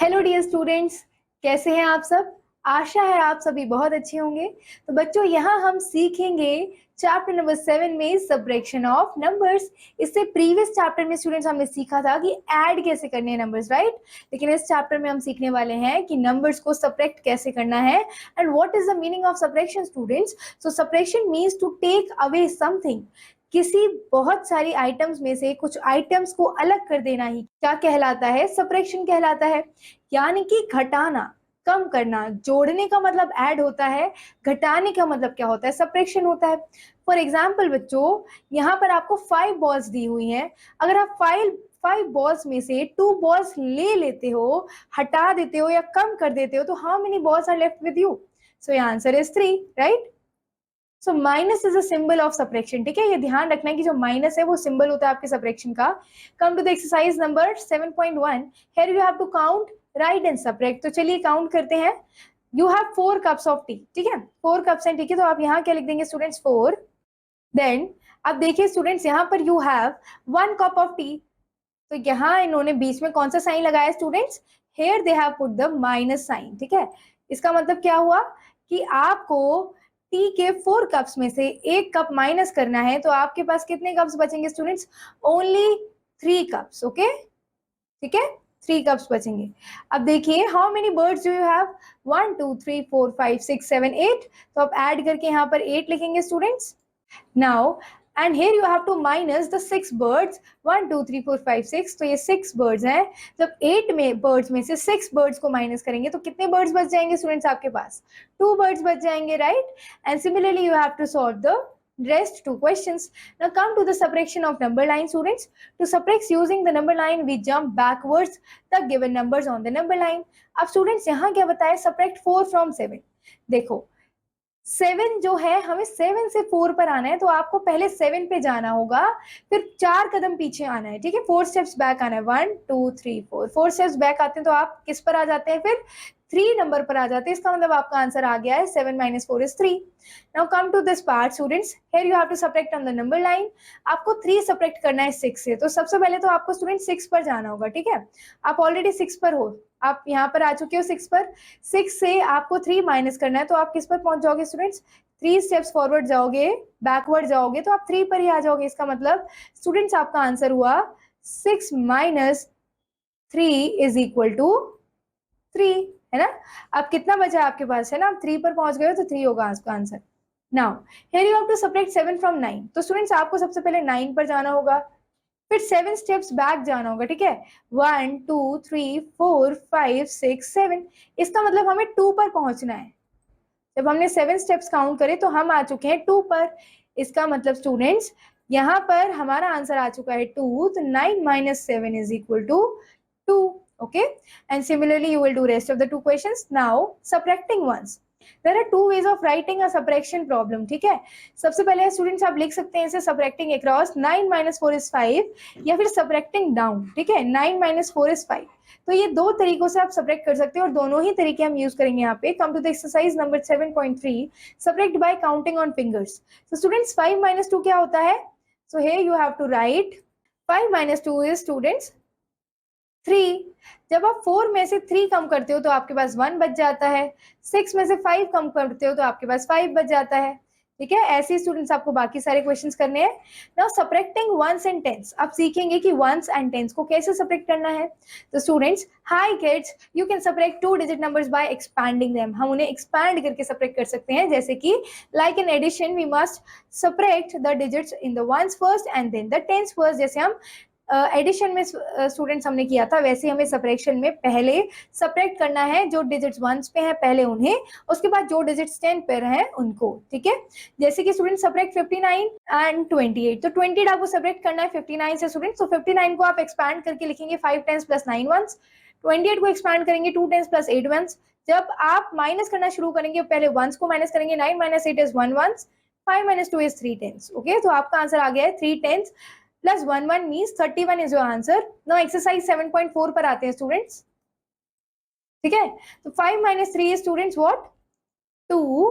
Hello dear students, कैसे हैं आप सब। आशा है आप सभी बहुत अच्छे होंगे। तो बच्चों, यहाँ हम सीखेंगे चैप्टर नंबर 7 में सब्ट्रैक्शन ऑफ नंबर्स। इससे प्रीवियस चैप्टर में स्टूडेंट्स हमने सीखा था कि ऐड कैसे करने हैं नंबर्स, राइट। लेकिन इस चैप्टर में हम सीखने वाले हैं कि नंबर्स को सब्ट्रैक्ट कैसे करना है and what is the meaning of subtraction students. So subtraction means to take away something. किसी बहुत सारी आइटम्स में से कुछ आइटम्स को अलग कर देना ही क्या कहलाता है, सब्ट्रैक्शन कहलाता है। यानी कि घटाना, कम करना। जोड़ने का मतलब ऐड होता है, घटाने का मतलब क्या होता है, सब्ट्रैक्शन होता है। फॉर एग्जाम्पल बच्चों, यहाँ पर आपको 5 बॉल्स दी हुई हैं। अगर आप 5 बॉल्स में से 2 बॉल्स ले लेते हो, हटा देते हो या कम कर देते हो, तो how many balls are left with you. So your answer is 3, right. So minus is a symbol of subtraction, ठीक है। ये ध्यान रखना है कि जो माइनस है वो सिंबल होता है आपके सब्ट्रैक्शन का। Come to the exercise number 7.1। Here you have to count, right and subtract. तो चलिए काउंट करते हैं। You have 4 cups of tea, ठीक है, 4 कप्स हैं, ठीक है। तो आप यहाँ क्या लिख देंगे स्टूडेंट्स, 4। देन अब देखिए स्टूडेंट्स, यहाँ पर you have 1 cup of tea. तो यहाँ इन्होंने बीच में कौन सा साइन लगाया students, here they have put the minus sign, ठीक है। इसका मतलब क्या हुआ कि आपको टी के 4 कप्स में से 1 कप माइनस करना है। तो आपके पास कितने कप्स बचेंगे स्टूडेंट्स, ओनली 3 कप्स, ओके, ठीक है, 3 कप्स बचेंगे। अब देखिए how many birds do you have, 1 2 3 4 5 6 7 8। तो आप ऐड करके यहाँ पर 8 लिखेंगे students. Now and here you have to minus the 6 birds, 1 2 3 4 5 6। तो ये 6 birds हैं। जब 8 में birds में से 6 birds को माइनस करेंगे तो कितने birds बच जाएंगे स्टूडेंट्स आपके पास, 2 birds बच जाएंगे, right. And similarly you have to solve the rest 2 questions. Now come to the subtraction of number line students. To subtract using the number line we jump backwards the given numbers on the number line. अब students यहाँ क्या बताया, subtract 4 from 7। देखो 7 जो है, हमें 7 से 4 पर आना है, तो आपको पहले 7 पे जाना होगा, फिर 4 कदम पीछे आना है, ठीक है, 4 स्टेप्स बैक आना है, 1 2 3 4 स्टेप्स बैक आते हैं तो आप किस पर आ जाते हैं, फिर 3 नंबर पर आ जाते हैं। इसका मतलब आपका आंसर आ गया है 7 - 4 is 3। Now come to this part students, here you have to subtract on the number line. आपको 3 सब्ट्रैक्ट करना है 6 से। तो सबसे पहले तो आपको स्टूडेंट 6 पर जाना होगा, ठीक है। आप ऑलरेडी 6 पर हो, आप यहाँ पर आ चुके हो 6 पर। 6 से आपको 3 माइनस करना है, तो आप किस पर पहुंच जाओगे स्टूडेंट्स, 3 स्टेप्स फॉरवर्ड जाओगे, बैकवर्ड जाओगे तो आप 3 पर ही आ जाओगे। इसका मतलब स्टूडेंट्स आपका आंसर हुआ 6 - 3 इज इक्वल टू 3, है ना। अब कितना बचा आपके पास, है ना, आप 3 पर पहुंच गए हो तो 3 होगा आपका answer. Now here you have to subtract 7 from 9। तो स्टूडेंट्स आपको सबसे पहले 9 पर जाना होगा, फिर 7 स्टेप्स बैक जाना होगा, ठीक है, 1 2 3 4 5 6 7। इसका मतलब हमें 2 पर पहुंचना है। जब हमने 7 स्टेप्स काउंट करे तो हम आ चुके हैं 2 पर। इसका मतलब स्टूडेंट्स यहाँ पर हमारा आंसर आ चुका है 2। तो 9 - 7 is equal to 2, okay, and similarly you will do rest of the 2 questions. Now subtracting ones, there are 2 ways of writing a subtraction problem, ठीक है। सबसे पहले स्टूडेंट्स आप लिख सकते हैं इसे subtracting across, 9 - 4 is 5, या फिर subtracting down, ठीक है, 9 - 4 is 5। तो ये 2 तरीकों से आप सब्ट्रैक्ट कर सकते हो और दोनों ही तरीके हम यूज करेंगे यहाँ पे। Come to the exercise number 7.3, subtract by counting on fingers. तो स्टूडेंट्स 5 - 2 क्या होता है, so here you have to write 5 - 2 is students 3। जब आप 4 में से 3 कम करते हो तो आपके पास 1 बच जाता है। 6 में से 5 कम करते हो तो आपके पास 5 बच जाता है, ठीक है। ऐसे स्टूडेंट्स आपको बाकी सारे क्वेश्चंस करने हैं। Now subtracting ones and tens, आप सीखेंगे कि वंस एंड टेंस को कैसे सब्ट्रैक्ट करना है। तो students, hi kids, you can subtract 2 digit numbers by expanding them. हम उन्हें एक्सपैंड करके सब्ट्रैक्ट कर सकते हैं, जैसे कि like in addition we must subtract the digits in the ones first and then the tens first. जैसे हम एडिशन में स्टूडेंट्स हमने किया था, वैसे हमें सब्ट्रैक्शन में पहले सब्ट्रैक्ट करना है जो डिजिट्स वंस पे हैं पहले उन्हें, उसके बाद जो डिजिट्स 10 पर हैं उनको, ठीक है। जैसे कि स्टूडेंट सब्ट्रैक्ट 59 एंड 28। तो 28 आपको सब्ट्रैक्ट करना है 59 से स्टूडेंट। तो 59 को आप एक्सपैंड करके लिखेंगे 5 10s + 9 1s। 28 को एक्सपैंड करेंगे 2 10s + 8 1s। जब आप माइनस करना शुरू करेंगे पहले वंस को माइनस करेंगे, 9 - 8 is 1 1s, 5 - 2 is 3 10s, okay. तो आपका आंसर आ गया है 3 10s plus 1 1 means 31 is your answer. Now exercise 7.4 पर आते हैं स्टूडेंट्स, ठीक है। तो 5 - 3 is students what, 2,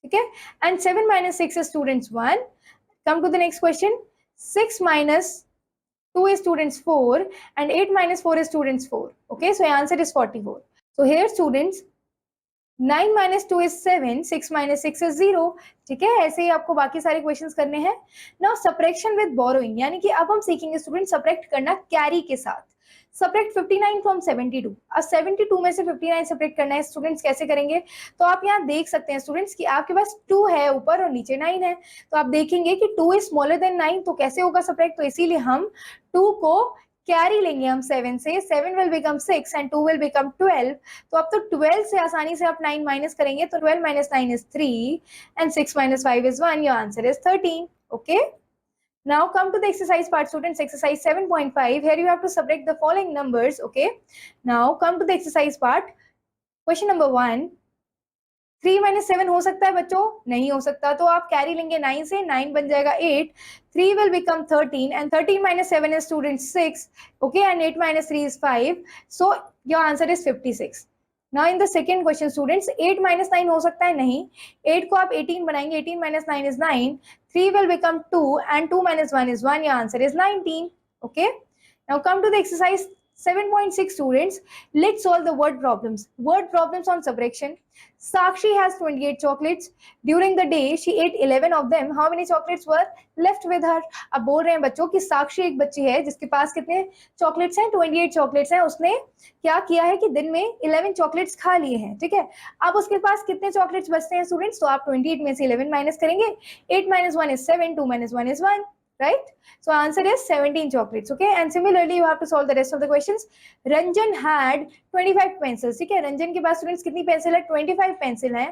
ठीक है, and 7 - 6 is students 1. Come to the next question, 6 - 2 is students 4 and 8 minus 4 is students 4. Okay, so your answer is 44. So here students 9 minus 2 is 7, 6 minus 6 is 0. ठीक है, ऐसे ही आपको बाकी सारे क्वेश्चंस करने हैं. नाउ सब्ट्रैक्शन विद बोरोइंग, यानी कि अब हम सीखेंगे स्टूडेंट सब्ट्रैक्ट करना कैरी के साथ. Subtract 59 from 72. अब 72 में से 59 सब्ट्रैक्ट करना है स्टूडेंट्स, कैसे करेंगे? तो आप यहाँ देख सकते हैं स्टूडेंट्स कि आपके पास 2 है ऊपर और नीचे 9 है, तो आप देखेंगे कि 2 इज स्मॉलर देन 9, तो कैसे होगा सब्ट्रैक्ट? तो इसीलिए हम 2 को कैरी लेंगे हम 7 से. 7 will become 6 and 2 will become 12. तो अब तो 12 से आसानी से आप 9 माइनस करेंगे, तो 12 minus 9 is 3 and 6 minus 5 is 1. Your answer is 13. Okay. Now come to the exercise part, students. Exercise 7.5. Here you have to subtract the following numbers. Okay. Now come to the exercise part. Question number 1. 3 minus 7 हो सकता है बच्चों? नहीं हो सकता, तो आप carry लेंगे 9 से. 9 बन जाएगा 8. 3 will become 13 and 13 minus 7 is students 6. Okay, and 8 minus 3 is 5. So your answer is 56. Now in the second question students, 8 minus 9 हो सकता है? नहीं. 8 को आप 18 बनाएंगे. 18 minus 9 is 9. 3 will become 2 and 2 minus 1 is 1. Your answer is 19. Okay. Now come to the exercise 7.6 students. Let's solve the word problems. Word problems on subtraction. Sakshi has 28 chocolates. During the day, she ate 11 of them. How many chocolates were left with her? अब बोल रहे हैं बच्चों कि साक्षी एक बच्ची है जिसके पास कितने चॉकलेट्स हैं? 28 चॉकलेट्स हैं. उसने क्या किया है कि दिन में 11 चॉकलेट्स खा लिए हैं. ठीक है, अब उसके पास कितने चॉकलेट्स बचते हैं स्टूडेंट्स? तो आप 28 में से 11 माइनस करेंगे. 8 minus 1 is 7. 2 minus 1 is 1. Right? So answer is 17 chocolates. Okay, and similarly you have to solve the rest of the questions. Ranjan had 25 pencils. ठीक है, रंजन के पास स्टूडेंट्स कितनी पेंसिल है? 25 पेंसिल है.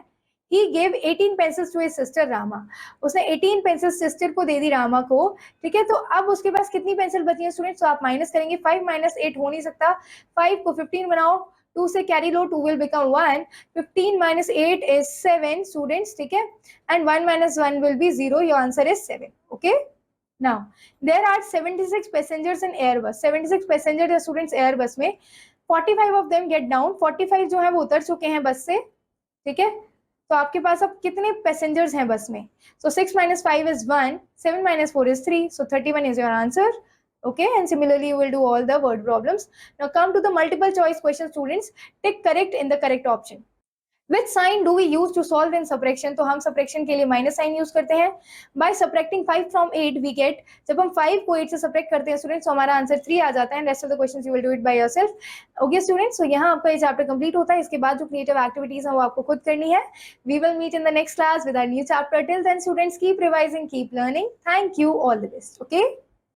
He gave 18 pencils to his sister Rama. उसने 18 pencil sister को दे दी रामा को. ठीक है, तो अब उसके पास कितनी पेंसिल बची है स्टूडेंट्स? तो आप माइनस करेंगे. 5 minus 8 हो नहीं सकता. 5 को 15 बनाओ, 2 से carry low, 2 will become 1. 15 minus 8 is 7 students. ठीक है, and 1 minus 1 will be 0. Your answer is 7. Okay. Now there are 76 passengers in Airbus. 76 passengers है students Airbus में. 45 of them get down. 45 जो है वो उतर चुके हैं बस से. ठीक है, तो आपके पास अब कितने पैसेंजर्स हैं बस में? So 6 minus 5 is 1. 7 minus 4 is 3. So 31 is your answer. Okay, and similarly you will do all the word problems. Now come to the multiple choice question students. Tick correct in the correct option. Which sign do we use to solve in subtraction? तो हम subtraction के लिए minus sign use करते हैं. By subtracting 5 from 8 we get, जब हम 5 को 8 से सब्ट्रैक्ट करते हैं स्टूडेंट्स, तो हमारा आंसर 3 आ जाता है. Rest of the questions you will do it by yourself. Okay students, so यहाँ आपका ये चैप्टर कंप्लीट होता है. इसके बाद जो क्रिएटिव एक्टिविटीज हैं वो आपको खुद करनी है. We will meet in the next class with our new chapter. Till then students keep revising, keep learning. Thank you, all the best. Okay.